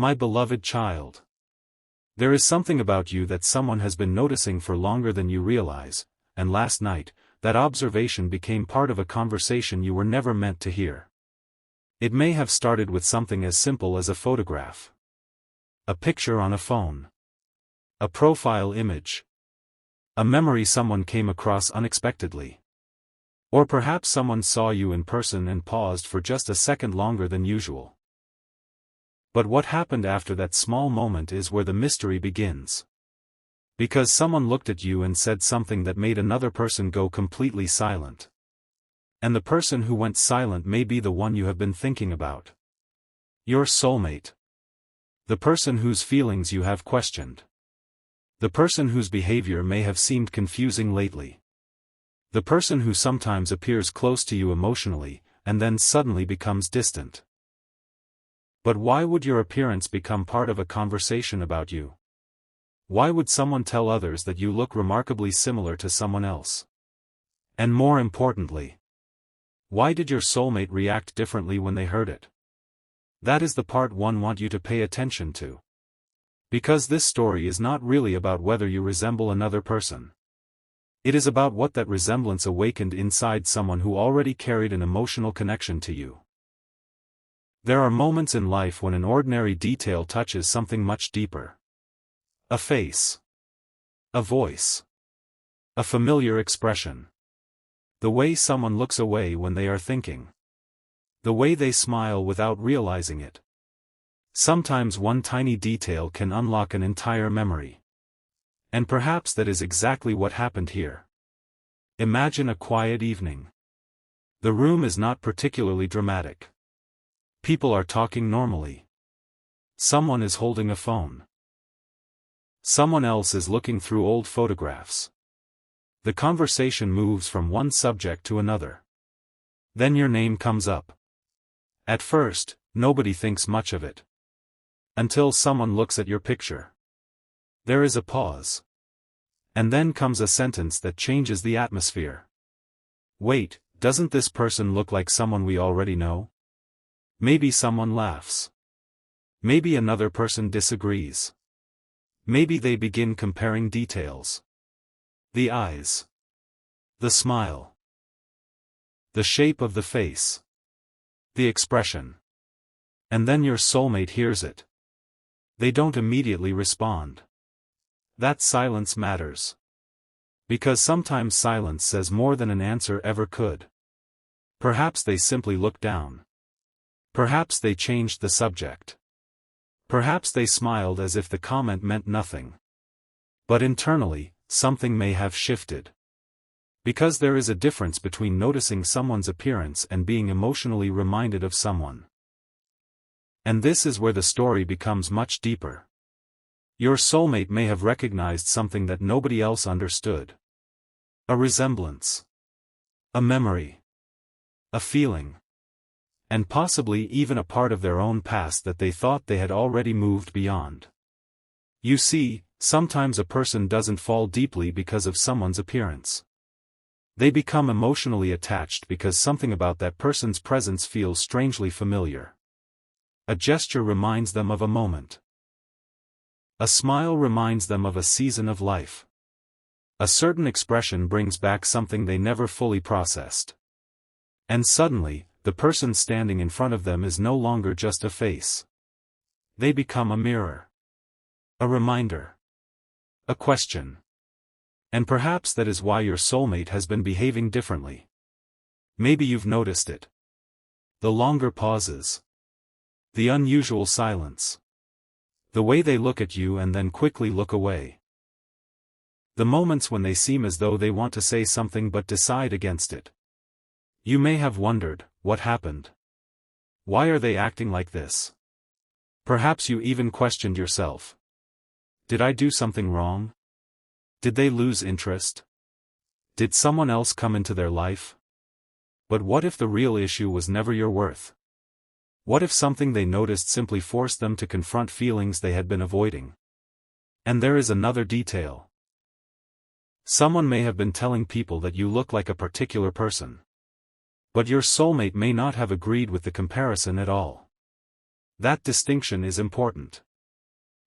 My beloved child. There is something about you that someone has been noticing for longer than you realize, and last night, that observation became part of a conversation you were never meant to hear. It may have started with something as simple as a photograph. A picture on a phone. A profile image. A memory someone came across unexpectedly. Or perhaps someone saw you in person and paused for just a second longer than usual. But what happened after that small moment is where the mystery begins. Because someone looked at you and said something that made another person go completely silent. And the person who went silent may be the one you have been thinking about. Your soulmate. The person whose feelings you have questioned. The person whose behavior may have seemed confusing lately. The person who sometimes appears close to you emotionally, and then suddenly becomes distant. But why would your appearance become part of a conversation about you? Why would someone tell others that you look remarkably similar to someone else? And more importantly, why did your soulmate react differently when they heard it? That is the part one want you to pay attention to. Because this story is not really about whether you resemble another person. It is about what that resemblance awakened inside someone who already carried an emotional connection to you. There are moments in life when an ordinary detail touches something much deeper. A face. A voice. A familiar expression. The way someone looks away when they are thinking. The way they smile without realizing it. Sometimes one tiny detail can unlock an entire memory. And perhaps that is exactly what happened here. Imagine a quiet evening. The room is not particularly dramatic. People are talking normally. Someone is holding a phone. Someone else is looking through old photographs. The conversation moves from one subject to another. Then your name comes up. At first, nobody thinks much of it. Until someone looks at your picture. There is a pause. And then comes a sentence that changes the atmosphere. Wait, doesn't this person look like someone we already know? Maybe someone laughs. Maybe another person disagrees. Maybe they begin comparing details. The eyes. The smile. The shape of the face. The expression. And then your soulmate hears it. They don't immediately respond. That silence matters. Because sometimes silence says more than an answer ever could. Perhaps they simply look down. Perhaps they changed the subject. Perhaps they smiled as if the comment meant nothing. But internally, something may have shifted. Because there is a difference between noticing someone's appearance and being emotionally reminded of someone. And this is where the story becomes much deeper. Your soulmate may have recognized something that nobody else understood. A resemblance. A memory. A feeling. And possibly even a part of their own past that they thought they had already moved beyond. You see, sometimes a person doesn't fall deeply because of someone's appearance. They become emotionally attached because something about that person's presence feels strangely familiar. A gesture reminds them of a moment. A smile reminds them of a season of life. A certain expression brings back something they never fully processed. And suddenly, the person standing in front of them is no longer just a face. They become a mirror. A reminder. A question. And perhaps that is why your soulmate has been behaving differently. Maybe you've noticed it. The longer pauses. The unusual silence. The way they look at you and then quickly look away. The moments when they seem as though they want to say something but decide against it. You may have wondered, what happened? Why are they acting like this? Perhaps you even questioned yourself. Did I do something wrong? Did they lose interest? Did someone else come into their life? But what if the real issue was never your worth? What if something they noticed simply forced them to confront feelings they had been avoiding? And there is another detail. Someone may have been telling people that you look like a particular person. But your soulmate may not have agreed with the comparison at all. That distinction is important.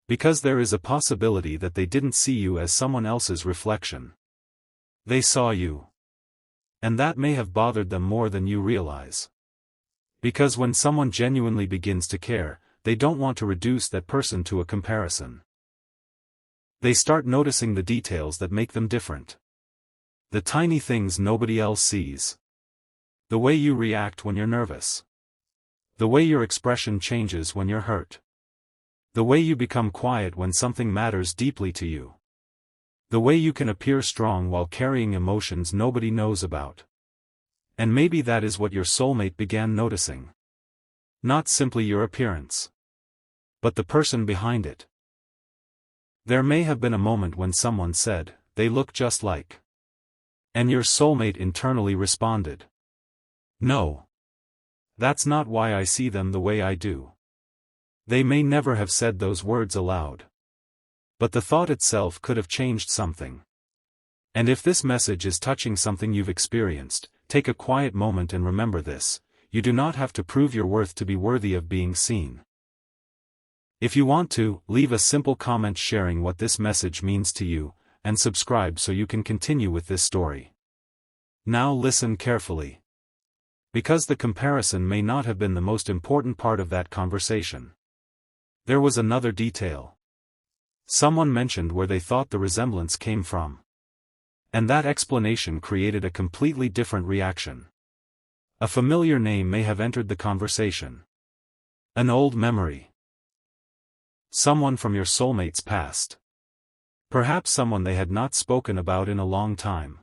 Because there is a possibility that they didn't see you as someone else's reflection. They saw you. And that may have bothered them more than you realize. Because when someone genuinely begins to care, they don't want to reduce that person to a comparison. They start noticing the details that make them different. The tiny things nobody else sees. The way you react when you're nervous. The way your expression changes when you're hurt. The way you become quiet when something matters deeply to you. The way you can appear strong while carrying emotions nobody knows about. And maybe that is what your soulmate began noticing. Not simply your appearance, but the person behind it. There may have been a moment when someone said, "They look just like." And your soulmate internally responded, "No. That's not why I see them the way I do." They may never have said those words aloud. But the thought itself could have changed something. And if this message is touching something you've experienced, take a quiet moment and remember this: you do not have to prove your worth to be worthy of being seen. If you want to, leave a simple comment sharing what this message means to you, and subscribe so you can continue with this story. Now listen carefully. Because the comparison may not have been the most important part of that conversation. There was another detail. Someone mentioned where they thought the resemblance came from. And that explanation created a completely different reaction. A familiar name may have entered the conversation. An old memory. Someone from your soulmate's past. Perhaps someone they had not spoken about in a long time.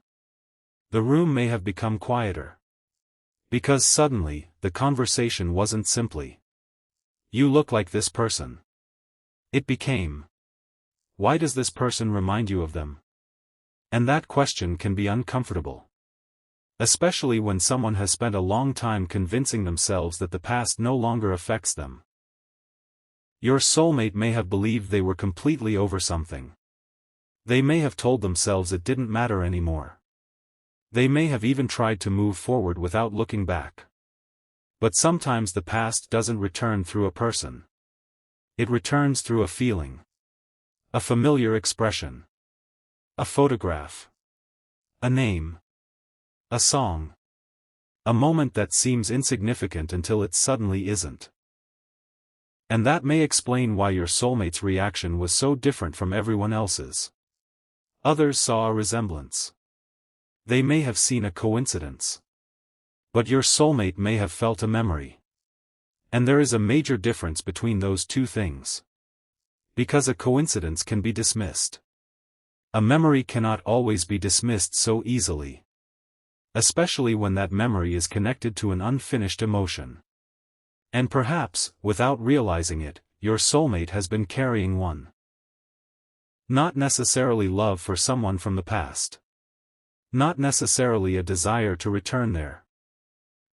The room may have become quieter. Because suddenly, the conversation wasn't simply, "You look like this person." It became, "Why does this person remind you of them?" And that question can be uncomfortable. Especially when someone has spent a long time convincing themselves that the past no longer affects them. Your soulmate may have believed they were completely over something. They may have told themselves it didn't matter anymore. They may have even tried to move forward without looking back. But sometimes the past doesn't return through a person. It returns through a feeling. A familiar expression. A photograph. A name. A song. A moment that seems insignificant until it suddenly isn't. And that may explain why your soulmate's reaction was so different from everyone else's. Others saw a resemblance. They may have seen a coincidence. But your soulmate may have felt a memory. And there is a major difference between those two things. Because a coincidence can be dismissed. A memory cannot always be dismissed so easily. Especially when that memory is connected to an unfinished emotion. And perhaps, without realizing it, your soulmate has been carrying one. Not necessarily love for someone from the past. Not necessarily a desire to return there.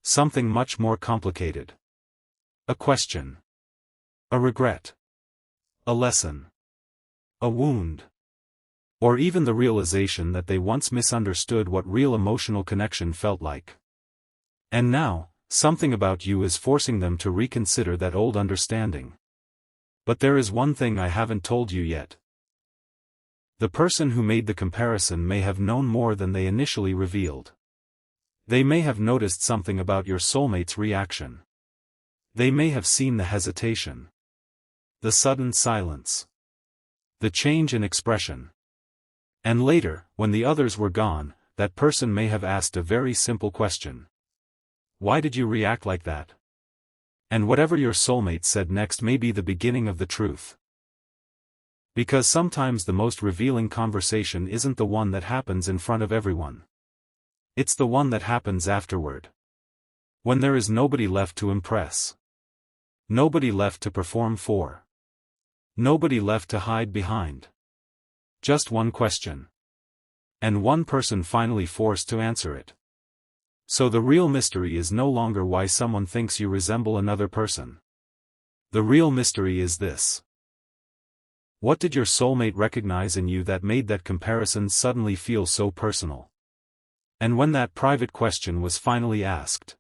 Something much more complicated. A question. A regret. A lesson. A wound. Or even the realization that they once misunderstood what real emotional connection felt like. And now, something about you is forcing them to reconsider that old understanding. But there is one thing I haven't told you yet. The person who made the comparison may have known more than they initially revealed. They may have noticed something about your soulmate's reaction. They may have seen the hesitation. The sudden silence. The change in expression. And later, when the others were gone, that person may have asked a very simple question. Why did you react like that? And whatever your soulmate said next may be the beginning of the truth. Because sometimes the most revealing conversation isn't the one that happens in front of everyone. It's the one that happens afterward. When there is nobody left to impress. Nobody left to perform for. Nobody left to hide behind. Just one question. And one person finally forced to answer it. So the real mystery is no longer why someone thinks you resemble another person. The real mystery is this. What did your soulmate recognize in you that made that comparison suddenly feel so personal? And when that private question was finally asked,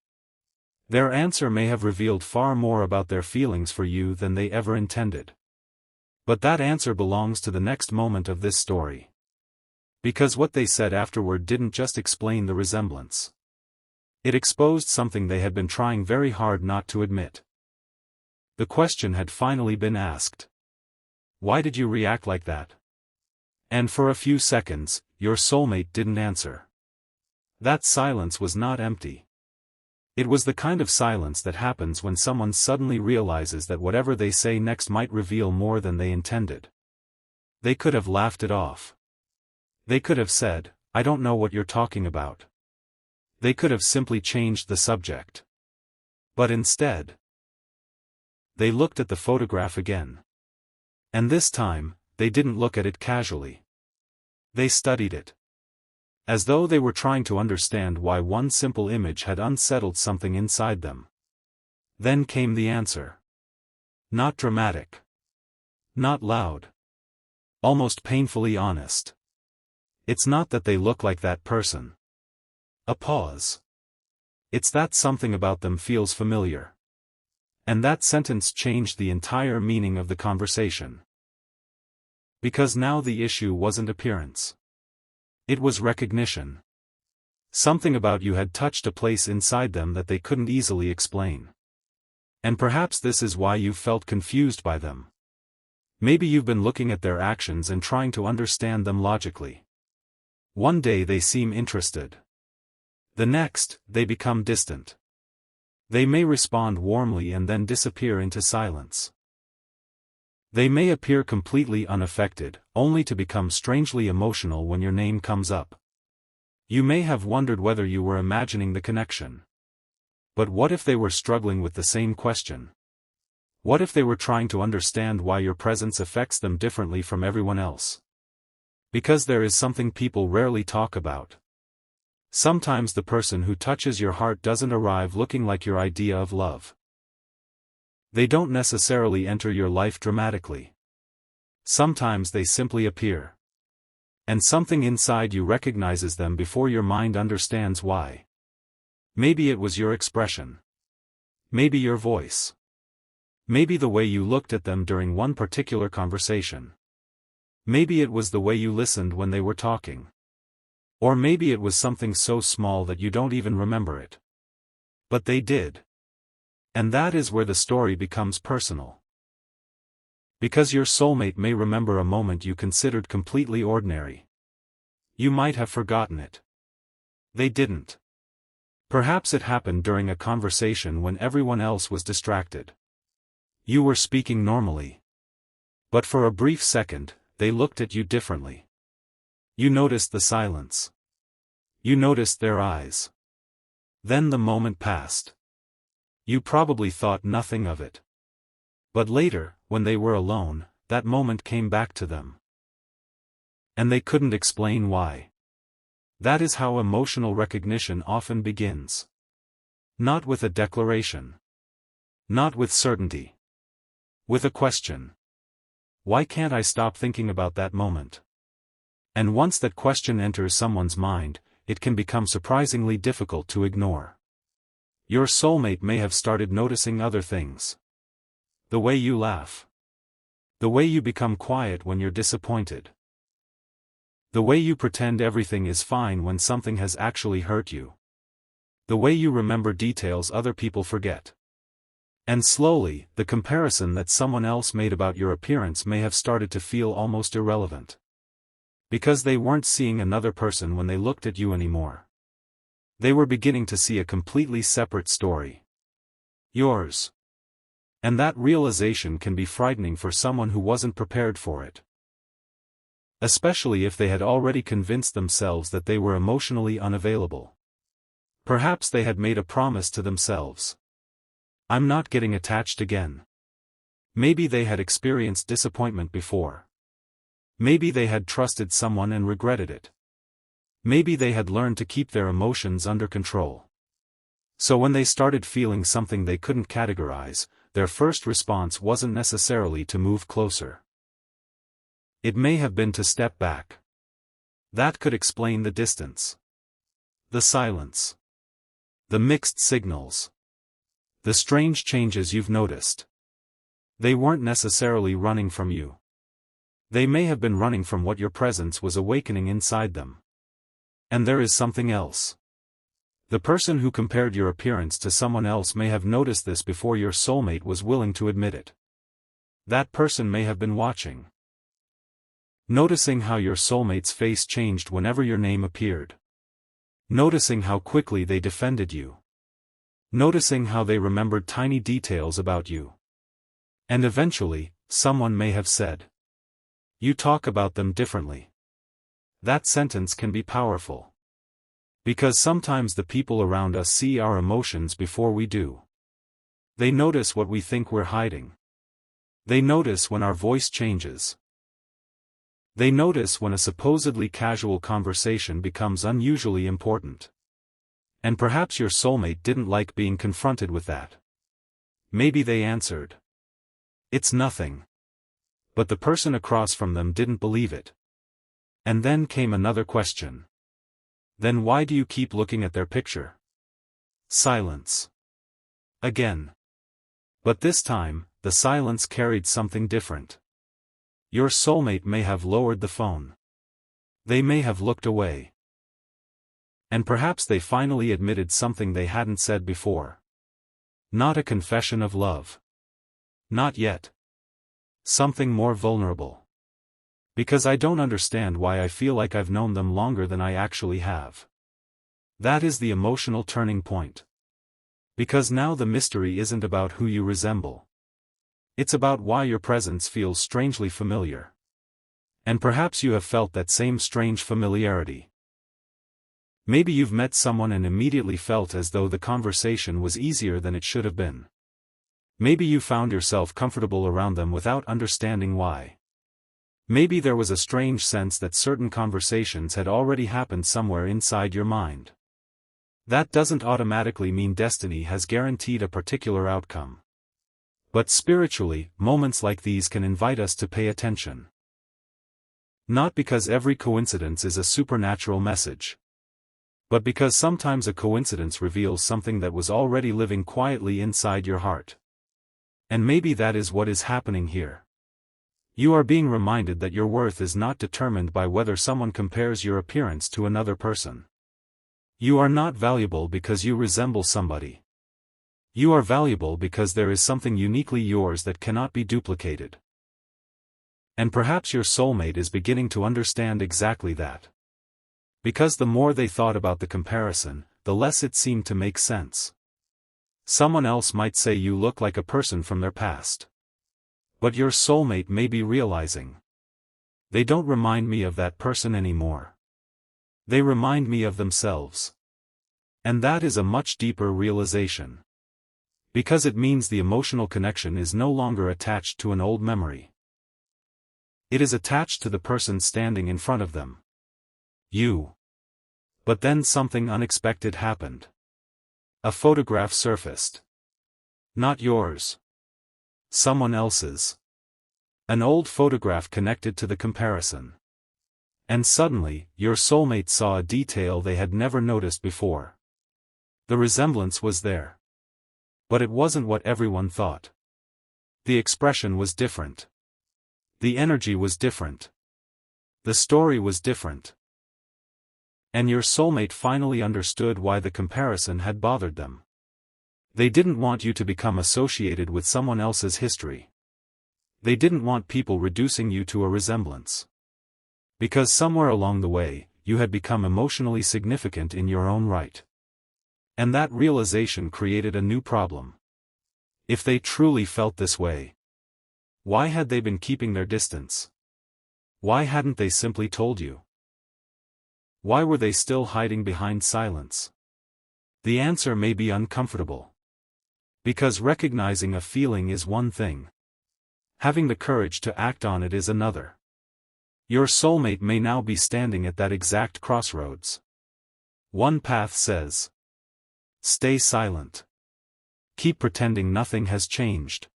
Their answer may have revealed far more about their feelings for you than they ever intended. But that answer belongs to the next moment of this story. Because what they said afterward didn't just explain the resemblance. It exposed something they had been trying very hard not to admit. The question had finally been asked. Why did you react like that? And for a few seconds, your soulmate didn't answer. That silence was not empty. It was the kind of silence that happens when someone suddenly realizes that whatever they say next might reveal more than they intended. They could have laughed it off. They could have said, "I don't know what you're talking about." They could have simply changed the subject. But instead, they looked at the photograph again. And this time, they didn't look at it casually. They studied it. As though they were trying to understand why one simple image had unsettled something inside them. Then came the answer. Not dramatic. Not loud. Almost painfully honest. It's not that they look like that person. A pause. It's that something about them feels familiar. And that sentence changed the entire meaning of the conversation. Because now the issue wasn't appearance. It was recognition. Something about you had touched a place inside them that they couldn't easily explain. And perhaps this is why you felt confused by them. Maybe you've been looking at their actions and trying to understand them logically. One day they seem interested. The next, they become distant. They may respond warmly and then disappear into silence. They may appear completely unaffected, only to become strangely emotional when your name comes up. You may have wondered whether you were imagining the connection. But what if they were struggling with the same question? What if they were trying to understand why your presence affects them differently from everyone else? Because there is something people rarely talk about. Sometimes the person who touches your heart doesn't arrive looking like your idea of love. They don't necessarily enter your life dramatically. Sometimes they simply appear. And something inside you recognizes them before your mind understands why. Maybe it was your expression. Maybe your voice. Maybe the way you looked at them during one particular conversation. Maybe it was the way you listened when they were talking. Or maybe it was something so small that you don't even remember it. But they did. And that is where the story becomes personal. Because your soulmate may remember a moment you considered completely ordinary. You might have forgotten it. They didn't. Perhaps it happened during a conversation when everyone else was distracted. You were speaking normally. But for a brief second, they looked at you differently. You noticed the silence. You noticed their eyes. Then the moment passed. You probably thought nothing of it. But later, when they were alone, that moment came back to them. And they couldn't explain why. That is how emotional recognition often begins. Not with a declaration. Not with certainty. With a question. Why can't I stop thinking about that moment? And once that question enters someone's mind, it can become surprisingly difficult to ignore. Your soulmate may have started noticing other things. The way you laugh. The way you become quiet when you're disappointed. The way you pretend everything is fine when something has actually hurt you. The way you remember details other people forget. And slowly, the comparison that someone else made about your appearance may have started to feel almost irrelevant. Because they weren't seeing another person when they looked at you anymore. They were beginning to see a completely separate story. Yours. And that realization can be frightening for someone who wasn't prepared for it. Especially if they had already convinced themselves that they were emotionally unavailable. Perhaps they had made a promise to themselves. I'm not getting attached again. Maybe they had experienced disappointment before. Maybe they had trusted someone and regretted it. Maybe they had learned to keep their emotions under control. So when they started feeling something they couldn't categorize, their first response wasn't necessarily to move closer. It may have been to step back. That could explain the distance. The silence. The mixed signals. The strange changes you've noticed. They weren't necessarily running from you. They may have been running from what your presence was awakening inside them. And there is something else. The person who compared your appearance to someone else may have noticed this before your soulmate was willing to admit it. That person may have been watching. Noticing how your soulmate's face changed whenever your name appeared. Noticing how quickly they defended you. Noticing how they remembered tiny details about you. And eventually, someone may have said, "You talk about them differently." That sentence can be powerful. Because sometimes the people around us see our emotions before we do. They notice what we think we're hiding. They notice when our voice changes. They notice when a supposedly casual conversation becomes unusually important. And perhaps your soulmate didn't like being confronted with that. Maybe they answered, "It's nothing." But the person across from them didn't believe it. And then came another question. Then why do you keep looking at their picture? Silence. Again. But this time, the silence carried something different. Your soulmate may have lowered the phone. They may have looked away. And perhaps they finally admitted something they hadn't said before. Not a confession of love. Not yet. Something more vulnerable. Because I don't understand why I feel like I've known them longer than I actually have. That is the emotional turning point. Because now the mystery isn't about who you resemble. It's about why your presence feels strangely familiar. And perhaps you have felt that same strange familiarity. Maybe you've met someone and immediately felt as though the conversation was easier than it should have been. Maybe you found yourself comfortable around them without understanding why. Maybe there was a strange sense that certain conversations had already happened somewhere inside your mind. That doesn't automatically mean destiny has guaranteed a particular outcome. But spiritually, moments like these can invite us to pay attention. Not because every coincidence is a supernatural message. But because sometimes a coincidence reveals something that was already living quietly inside your heart. And maybe that is what is happening here. You are being reminded that your worth is not determined by whether someone compares your appearance to another person. You are not valuable because you resemble somebody. You are valuable because there is something uniquely yours that cannot be duplicated. And perhaps your soulmate is beginning to understand exactly that. Because the more they thought about the comparison, the less it seemed to make sense. Someone else might say you look like a person from their past. But your soulmate may be realizing, they don't remind me of that person anymore. They remind me of themselves. And that is a much deeper realization. Because it means the emotional connection is no longer attached to an old memory. It is attached to the person standing in front of them. You. But then something unexpected happened. A photograph surfaced. Not yours. Someone else's. An old photograph connected to the comparison. And suddenly, your soulmate saw a detail they had never noticed before. The resemblance was there. But it wasn't what everyone thought. The expression was different. The energy was different. The story was different. And your soulmate finally understood why the comparison had bothered them. They didn't want you to become associated with someone else's history. They didn't want people reducing you to a resemblance. Because somewhere along the way, you had become emotionally significant in your own right. And that realization created a new problem. If they truly felt this way, why had they been keeping their distance? Why hadn't they simply told you? Why were they still hiding behind silence? The answer may be uncomfortable. Because recognizing a feeling is one thing. Having the courage to act on it is another. Your soulmate may now be standing at that exact crossroads. One path says, stay silent. Keep pretending nothing has changed.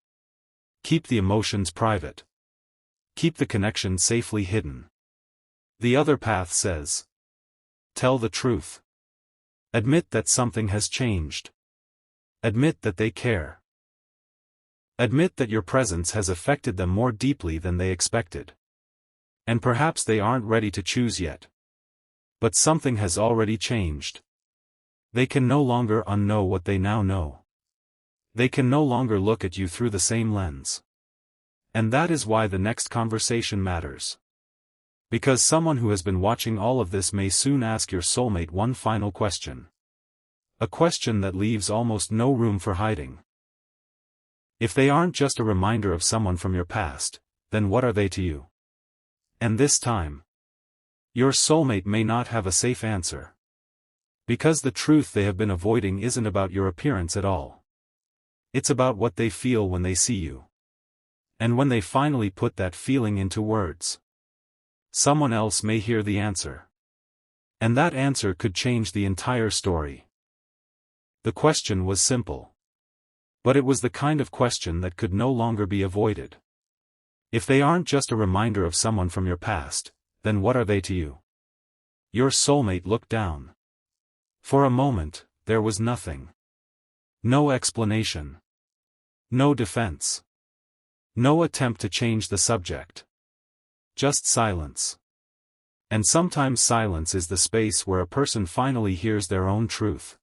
Keep the emotions private. Keep the connection safely hidden. The other path says, tell the truth. Admit that something has changed. Admit that they care. Admit that your presence has affected them more deeply than they expected. And perhaps they aren't ready to choose yet. But something has already changed. They can no longer unknow what they now know. They can no longer look at you through the same lens. And that is why the next conversation matters. Because someone who has been watching all of this may soon ask your soulmate one final question. A question that leaves almost no room for hiding. If they aren't just a reminder of someone from your past, then what are they to you? And this time, your soulmate may not have a safe answer. Because the truth they have been avoiding isn't about your appearance at all. It's about what they feel when they see you. And when they finally put that feeling into words, someone else may hear the answer. And that answer could change the entire story. The question was simple. But it was the kind of question that could no longer be avoided. If they aren't just a reminder of someone from your past, then what are they to you? Your soulmate looked down. For a moment, there was nothing. No explanation. No defense. No attempt to change the subject. Just silence. And sometimes silence is the space where a person finally hears their own truth.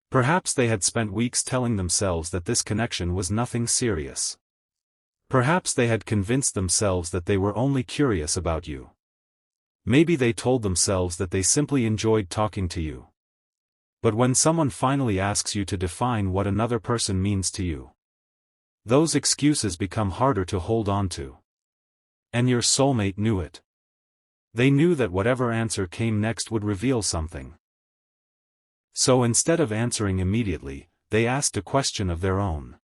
Perhaps they had spent weeks telling themselves that this connection was nothing serious. Perhaps they had convinced themselves that they were only curious about you. Maybe they told themselves that they simply enjoyed talking to you. But when someone finally asks you to define what another person means to you, those excuses become harder to hold on to. And your soulmate knew it. They knew that whatever answer came next would reveal something. So instead of answering immediately, they asked a question of their own.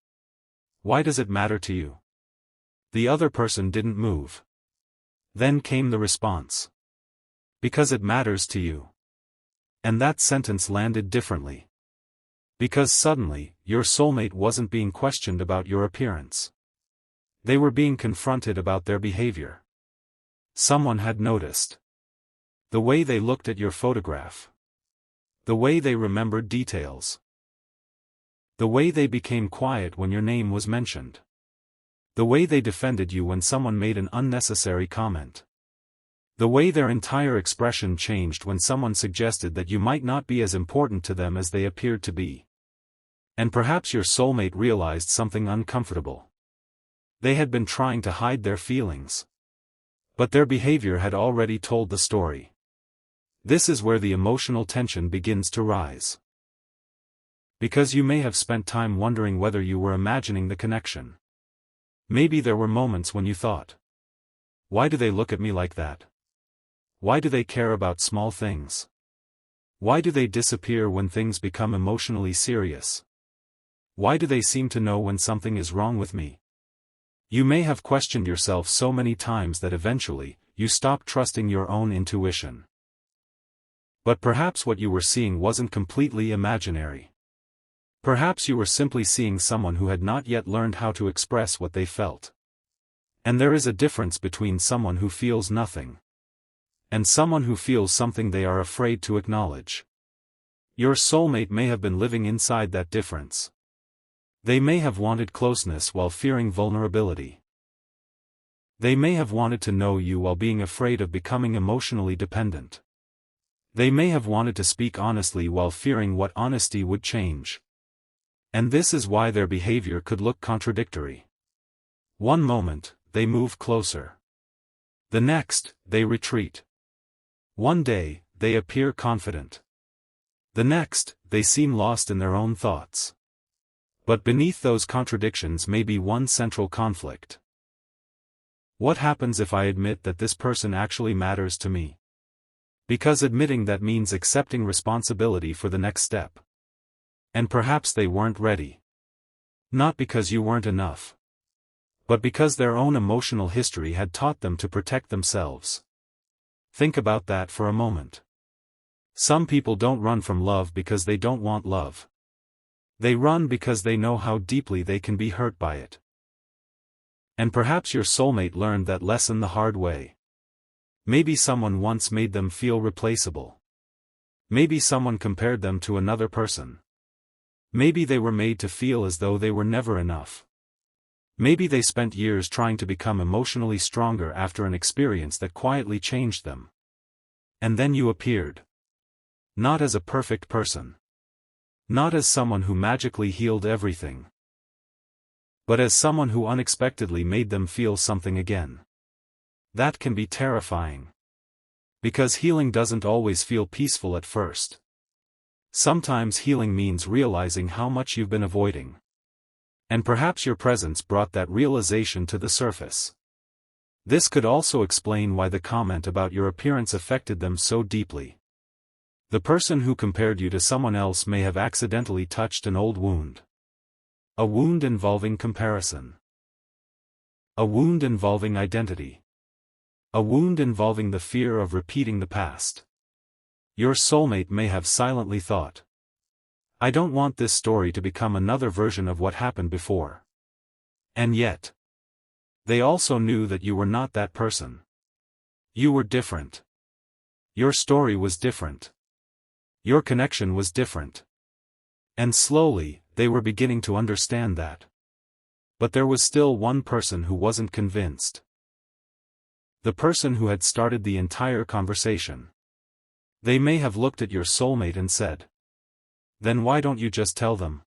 Why does it matter to you? The other person didn't move. Then came the response. Because it matters to you. And that sentence landed differently. Because suddenly, your soulmate wasn't being questioned about your appearance. They were being confronted about their behavior. Someone had noticed. The way they looked at your photograph. The way they remembered details. The way they became quiet when your name was mentioned. The way they defended you when someone made an unnecessary comment. The way their entire expression changed when someone suggested that you might not be as important to them as they appeared to be. And perhaps your soulmate realized something uncomfortable. They had been trying to hide their feelings. But their behavior had already told the story. This is where the emotional tension begins to rise. Because you may have spent time wondering whether you were imagining the connection. Maybe there were moments when you thought, why do they look at me like that? Why do they care about small things? Why do they disappear when things become emotionally serious? Why do they seem to know when something is wrong with me? You may have questioned yourself so many times that eventually, you stopped trusting your own intuition. But perhaps what you were seeing wasn't completely imaginary. Perhaps you were simply seeing someone who had not yet learned how to express what they felt. And there is a difference between someone who feels nothing and someone who feels something they are afraid to acknowledge. Your soulmate may have been living inside that difference. They may have wanted closeness while fearing vulnerability. They may have wanted to know you while being afraid of becoming emotionally dependent. They may have wanted to speak honestly while fearing what honesty would change. And this is why their behavior could look contradictory. One moment, they move closer. The next, they retreat. One day, they appear confident. The next, they seem lost in their own thoughts. But beneath those contradictions may be one central conflict. What happens if I admit that this person actually matters to me? Because admitting that means accepting responsibility for the next step. And perhaps they weren't ready. Not because you weren't enough. But because their own emotional history had taught them to protect themselves. Think about that for a moment. Some people don't run from love because they don't want love. They run because they know how deeply they can be hurt by it. And perhaps your soulmate learned that lesson the hard way. Maybe someone once made them feel replaceable. Maybe someone compared them to another person. Maybe they were made to feel as though they were never enough. Maybe they spent years trying to become emotionally stronger after an experience that quietly changed them. And then you appeared. Not as a perfect person. Not as someone who magically healed everything. But as someone who unexpectedly made them feel something again. That can be terrifying. Because healing doesn't always feel peaceful at first. Sometimes healing means realizing how much you've been avoiding. And perhaps your presence brought that realization to the surface. This could also explain why the comment about your appearance affected them so deeply. The person who compared you to someone else may have accidentally touched an old wound. A wound involving comparison. A wound involving identity. A wound involving the fear of repeating the past. Your soulmate may have silently thought, I don't want this story to become another version of what happened before. And yet, they also knew that you were not that person. You were different. Your story was different. Your connection was different. And slowly, they were beginning to understand that. But there was still one person who wasn't convinced. The person who had started the entire conversation. They may have looked at your soulmate and said, then why don't you just tell them?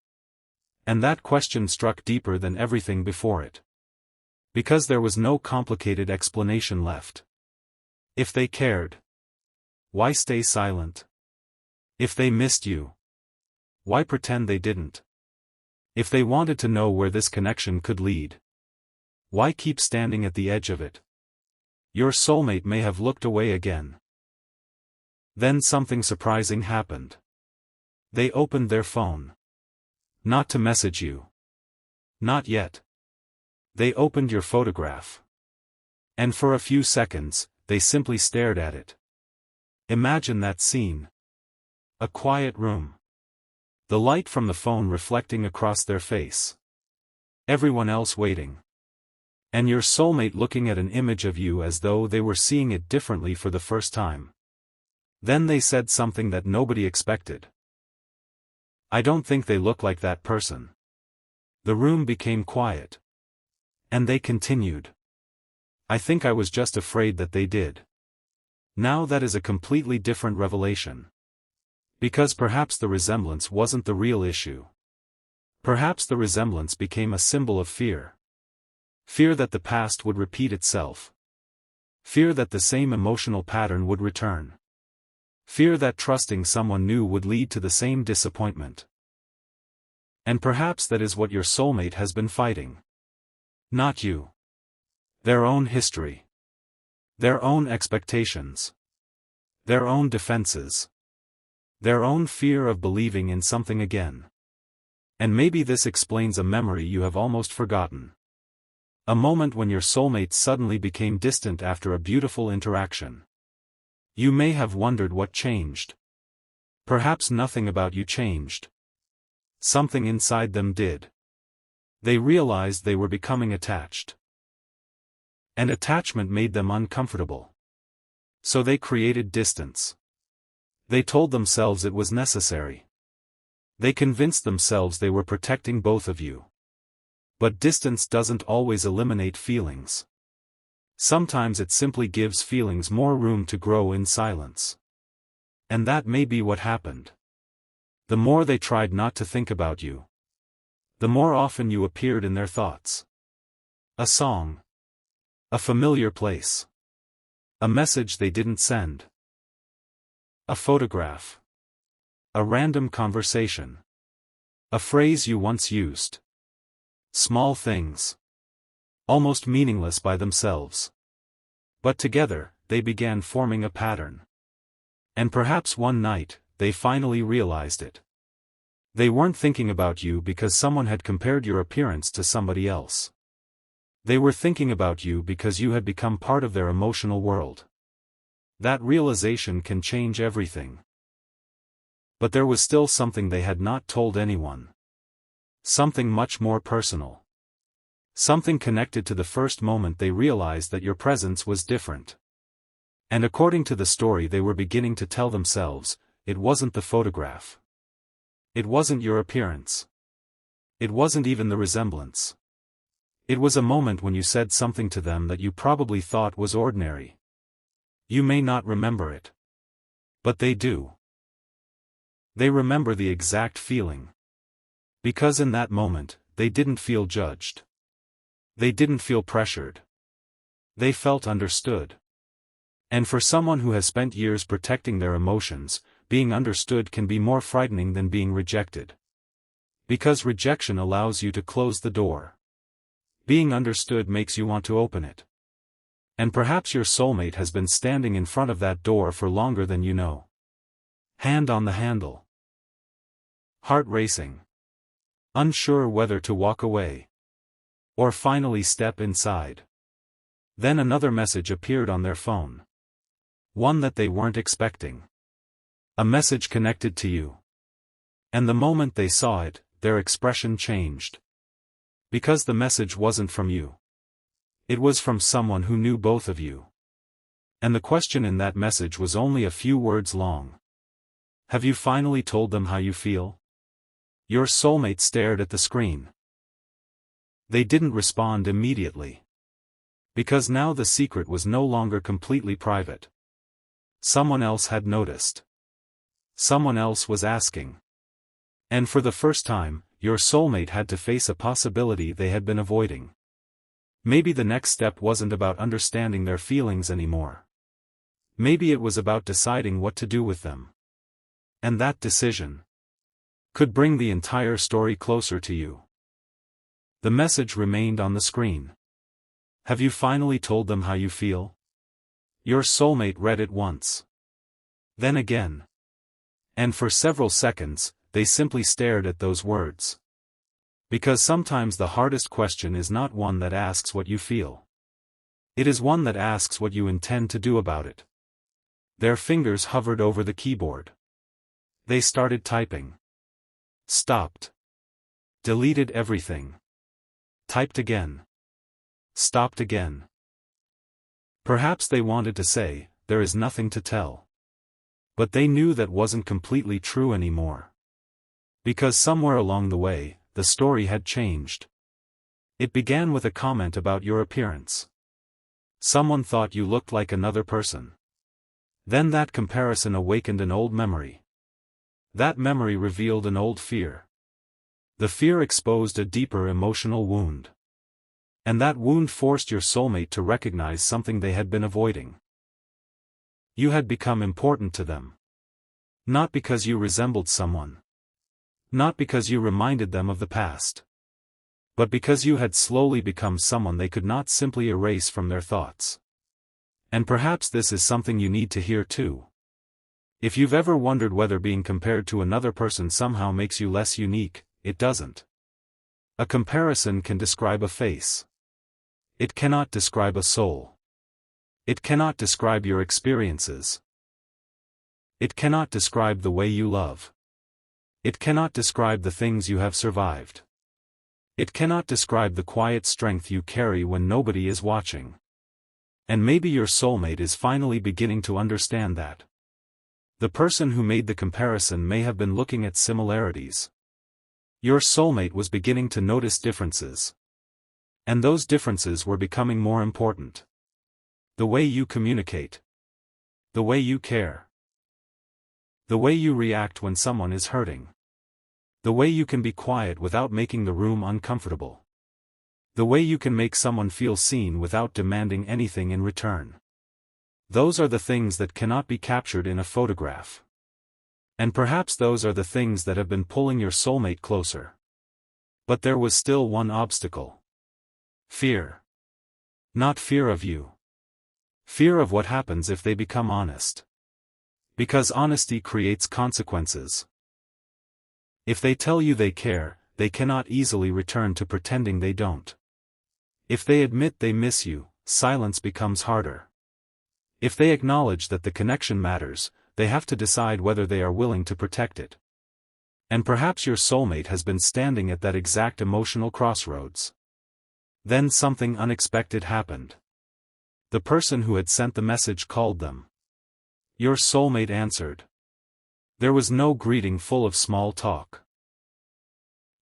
And that question struck deeper than everything before it. Because there was no complicated explanation left. If they cared, why stay silent? If they missed you, why pretend they didn't? If they wanted to know where this connection could lead, why keep standing at the edge of it? Your soulmate may have looked away again. Then something surprising happened. They opened their phone. Not to message you. Not yet. They opened your photograph. And for a few seconds, they simply stared at it. Imagine that scene. A quiet room. The light from the phone reflecting across their face. Everyone else waiting. And your soulmate looking at an image of you as though they were seeing it differently for the first time. Then they said something that nobody expected. I don't think they look like that person. The room became quiet. And they continued. I think I was just afraid that they did. Now that is a completely different revelation. Because perhaps the resemblance wasn't the real issue. Perhaps the resemblance became a symbol of fear. Fear that the past would repeat itself. Fear that the same emotional pattern would return. Fear that trusting someone new would lead to the same disappointment. And perhaps that is what your soulmate has been fighting. Not you. Their own history. Their own expectations. Their own defenses. Their own fear of believing in something again. And maybe this explains a memory you have almost forgotten. A moment when your soulmate suddenly became distant after a beautiful interaction. You may have wondered what changed. Perhaps nothing about you changed. Something inside them did. They realized they were becoming attached. And attachment made them uncomfortable. So they created distance. They told themselves it was necessary. They convinced themselves they were protecting both of you. But distance doesn't always eliminate feelings. Sometimes it simply gives feelings more room to grow in silence. And that may be what happened. The more they tried not to think about you, the more often you appeared in their thoughts. A song. A familiar place. A message they didn't send. A photograph. A random conversation. A phrase you once used. Small things. Almost meaningless by themselves. But together, they began forming a pattern. And perhaps one night, they finally realized it. They weren't thinking about you because someone had compared your appearance to somebody else. They were thinking about you because you had become part of their emotional world. That realization can change everything. But there was still something they had not told anyone. Something much more personal. Something connected to the first moment they realized that your presence was different. And according to the story they were beginning to tell themselves, it wasn't the photograph. It wasn't your appearance. It wasn't even the resemblance. It was a moment when you said something to them that you probably thought was ordinary. You may not remember it. But they do. They remember the exact feeling. Because in that moment, they didn't feel judged. They didn't feel pressured. They felt understood. And for someone who has spent years protecting their emotions, being understood can be more frightening than being rejected. Because rejection allows you to close the door. Being understood makes you want to open it. And perhaps your soulmate has been standing in front of that door for longer than you know. Hand on the handle. Heart racing. Unsure whether to walk away. Or finally step inside. Then another message appeared on their phone. One that they weren't expecting. A message connected to you. And the moment they saw it, their expression changed. Because the message wasn't from you. It was from someone who knew both of you. And the question in that message was only a few words long. Have you finally told them how you feel? Your soulmate stared at the screen. They didn't respond immediately. Because now the secret was no longer completely private. Someone else had noticed. Someone else was asking. And for the first time, your soulmate had to face a possibility they had been avoiding. Maybe the next step wasn't about understanding their feelings anymore. Maybe it was about deciding what to do with them. And that decision could bring the entire story closer to you. The message remained on the screen. Have you finally told them how you feel? Your soulmate read it once. Then again. And for several seconds, they simply stared at those words. Because sometimes the hardest question is not one that asks what you feel. It is one that asks what you intend to do about it. Their fingers hovered over the keyboard. They started typing. Stopped. Deleted everything. Typed again. Stopped again. Perhaps they wanted to say, there is nothing to tell. But they knew that wasn't completely true anymore. Because somewhere along the way, the story had changed. It began with a comment about your appearance. Someone thought you looked like another person. Then that comparison awakened an old memory. That memory revealed an old fear. The fear exposed a deeper emotional wound. And that wound forced your soulmate to recognize something they had been avoiding. You had become important to them. Not because you resembled someone. Not because you reminded them of the past. But because you had slowly become someone they could not simply erase from their thoughts. And perhaps this is something you need to hear too. If you've ever wondered whether being compared to another person somehow makes you less unique, it doesn't. A comparison can describe a face. It cannot describe a soul. It cannot describe your experiences. It cannot describe the way you love. It cannot describe the things you have survived. It cannot describe the quiet strength you carry when nobody is watching. And maybe your soulmate is finally beginning to understand that. The person who made the comparison may have been looking at similarities. Your soulmate was beginning to notice differences. And those differences were becoming more important. The way you communicate. The way you care. The way you react when someone is hurting. The way you can be quiet without making the room uncomfortable. The way you can make someone feel seen without demanding anything in return. Those are the things that cannot be captured in a photograph. And perhaps those are the things that have been pulling your soulmate closer. But there was still one obstacle. Fear. Not fear of you. Fear of what happens if they become honest. Because honesty creates consequences. If they tell you they care, they cannot easily return to pretending they don't. If they admit they miss you, silence becomes harder. If they acknowledge that the connection matters, they have to decide whether they are willing to protect it. And perhaps your soulmate has been standing at that exact emotional crossroads. Then something unexpected happened. The person who had sent the message called them. Your soulmate answered. There was no greeting full of small talk.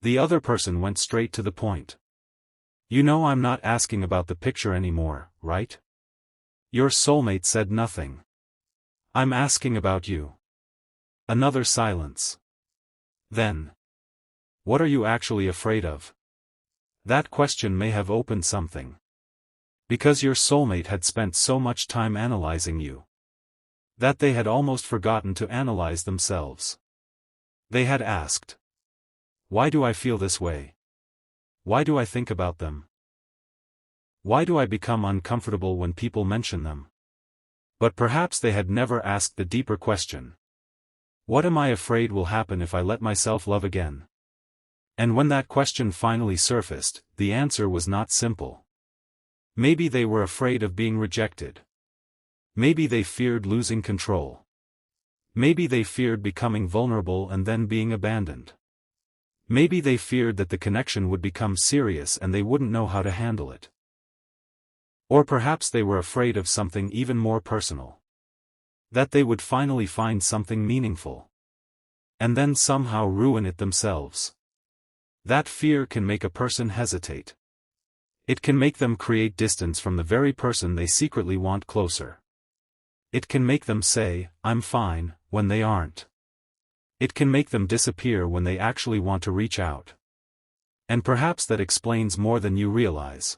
The other person went straight to the point. You know, I'm not asking about the picture anymore, right? Your soulmate said nothing. I'm asking about you. Another silence. Then. What are you actually afraid of? That question may have opened something. Because your soulmate had spent so much time analyzing you, that they had almost forgotten to analyze themselves. They had asked, why do I feel this way? Why do I think about them? Why do I become uncomfortable when people mention them? But perhaps they had never asked the deeper question. What am I afraid will happen if I let myself love again? And when that question finally surfaced, the answer was not simple. Maybe they were afraid of being rejected. Maybe they feared losing control. Maybe they feared becoming vulnerable and then being abandoned. Maybe they feared that the connection would become serious and they wouldn't know how to handle it. Or perhaps they were afraid of something even more personal. That they would finally find something meaningful. And then somehow ruin it themselves. That fear can make a person hesitate. It can make them create distance from the very person they secretly want closer. It can make them say, I'm fine, when they aren't. It can make them disappear when they actually want to reach out. And perhaps that explains more than you realize.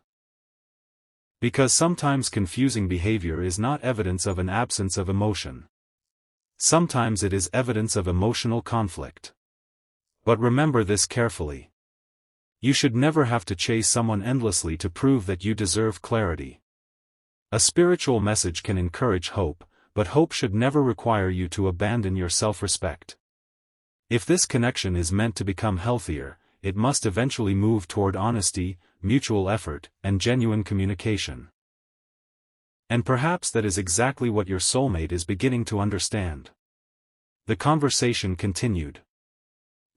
Because sometimes confusing behavior is not evidence of an absence of emotion. Sometimes it is evidence of emotional conflict. But remember this carefully. You should never have to chase someone endlessly to prove that you deserve clarity. A spiritual message can encourage hope, but hope should never require you to abandon your self-respect. If this connection is meant to become healthier, it must eventually move toward honesty, mutual effort, and genuine communication. And perhaps that is exactly what your soulmate is beginning to understand. The conversation continued.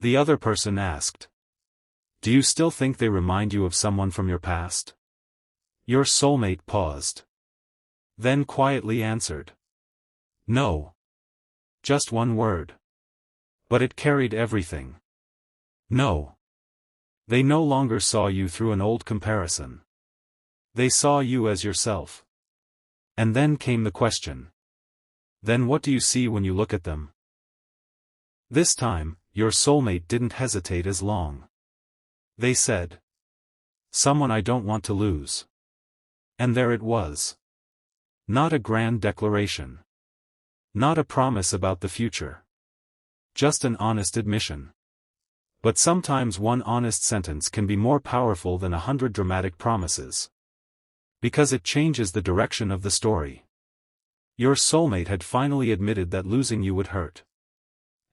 The other person asked, do you still think they remind you of someone from your past? Your soulmate paused. Then quietly answered. No. Just one word. But it carried everything. No. They no longer saw you through an old comparison. They saw you as yourself. And then came the question. Then what do you see when you look at them? This time, your soulmate didn't hesitate as long. They said, someone I don't want to lose. And there it was. Not a grand declaration. Not a promise about the future. Just an honest admission. But sometimes one honest sentence can be more powerful than 100 dramatic promises. Because it changes the direction of the story. Your soulmate had finally admitted that losing you would hurt.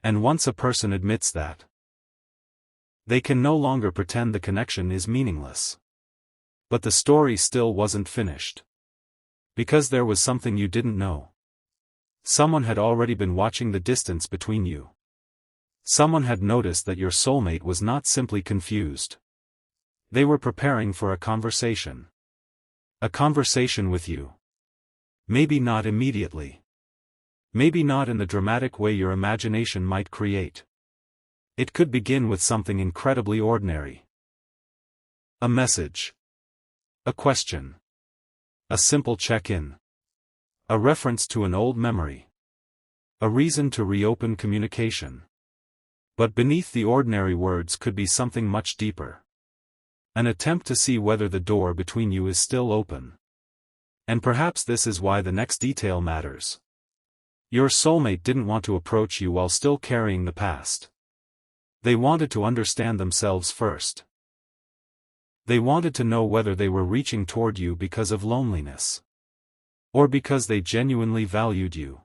And once a person admits that, they can no longer pretend the connection is meaningless. But the story still wasn't finished. Because there was something you didn't know. Someone had already been watching the distance between you. Someone had noticed that your soulmate was not simply confused. They were preparing for a conversation. A conversation with you. Maybe not immediately. Maybe not in the dramatic way your imagination might create. It could begin with something incredibly ordinary. A message. A question. A simple check-in. A reference to an old memory. A reason to reopen communication. But beneath the ordinary words could be something much deeper. An attempt to see whether the door between you is still open. And perhaps this is why the next detail matters. Your soulmate didn't want to approach you while still carrying the past. They wanted to understand themselves first. They wanted to know whether they were reaching toward you because of loneliness. Or because they genuinely valued you.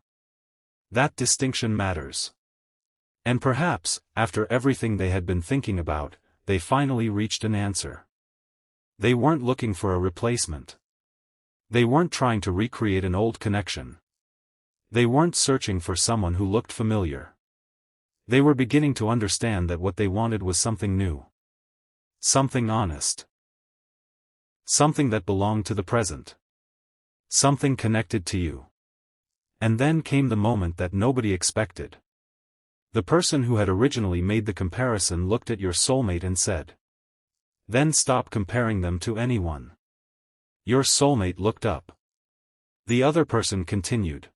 That distinction matters. And perhaps, after everything they had been thinking about, they finally reached an answer. They weren't looking for a replacement. They weren't trying to recreate an old connection. They weren't searching for someone who looked familiar. They were beginning to understand that what they wanted was something new. Something honest. Something that belonged to the present. Something connected to you. And then came the moment that nobody expected. The person who had originally made the comparison looked at your soulmate and said, "Then stop comparing them to anyone." Your soulmate looked up. The other person continued,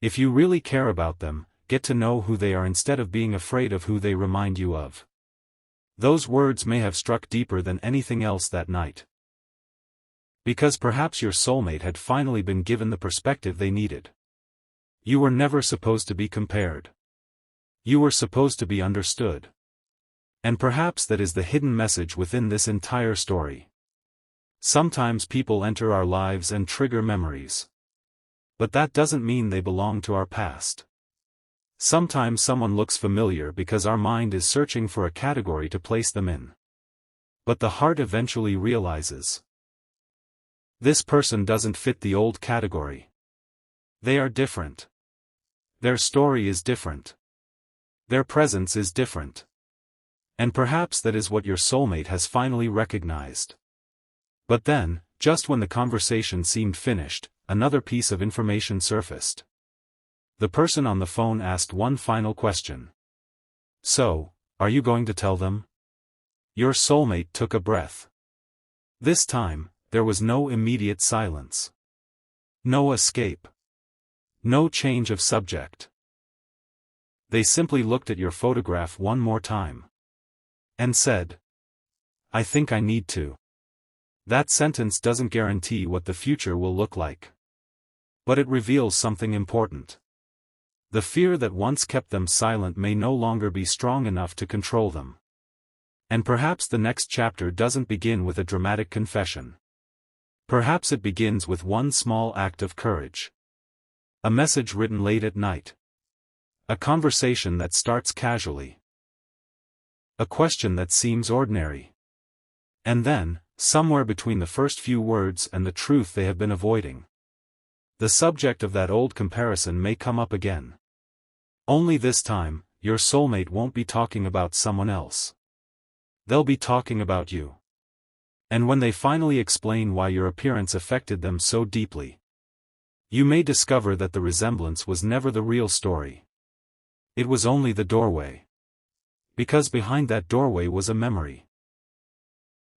"If you really care about them, get to know who they are instead of being afraid of who they remind you of." Those words may have struck deeper than anything else that night. Because perhaps your soulmate had finally been given the perspective they needed. You were never supposed to be compared. You were supposed to be understood. And perhaps that is the hidden message within this entire story. Sometimes people enter our lives and trigger memories. But that doesn't mean they belong to our past. Sometimes someone looks familiar because our mind is searching for a category to place them in. But the heart eventually realizes, this person doesn't fit the old category. They are different. Their story is different. Their presence is different. And perhaps that is what your soulmate has finally recognized. But then, just when the conversation seemed finished, another piece of information surfaced. The person on the phone asked one final question. "So, are you going to tell them?" Your soulmate took a breath. This time, there was no immediate silence. No escape. No change of subject. They simply looked at your photograph one more time. And said, "I think I need to." That sentence doesn't guarantee what the future will look like. But it reveals something important. The fear that once kept them silent may no longer be strong enough to control them. And perhaps the next chapter doesn't begin with a dramatic confession. Perhaps it begins with one small act of courage. A message written late at night. A conversation that starts casually. A question that seems ordinary. And then, somewhere between the first few words and the truth they have been avoiding, the subject of that old comparison may come up again. Only this time, your soulmate won't be talking about someone else. They'll be talking about you. And when they finally explain why your appearance affected them so deeply, you may discover that the resemblance was never the real story. It was only the doorway. Because behind that doorway was a memory.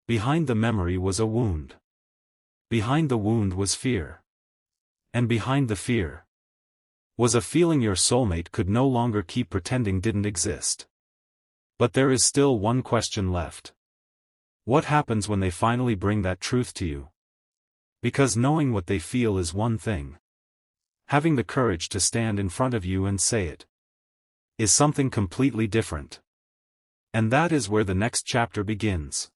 Behind the memory was a wound. Behind the wound was fear. And behind the fear was a feeling your soulmate could no longer keep pretending didn't exist. But there is still one question left. What happens when they finally bring that truth to you? Because knowing what they feel is one thing. Having the courage to stand in front of you and say it is something completely different. And that is where the next chapter begins.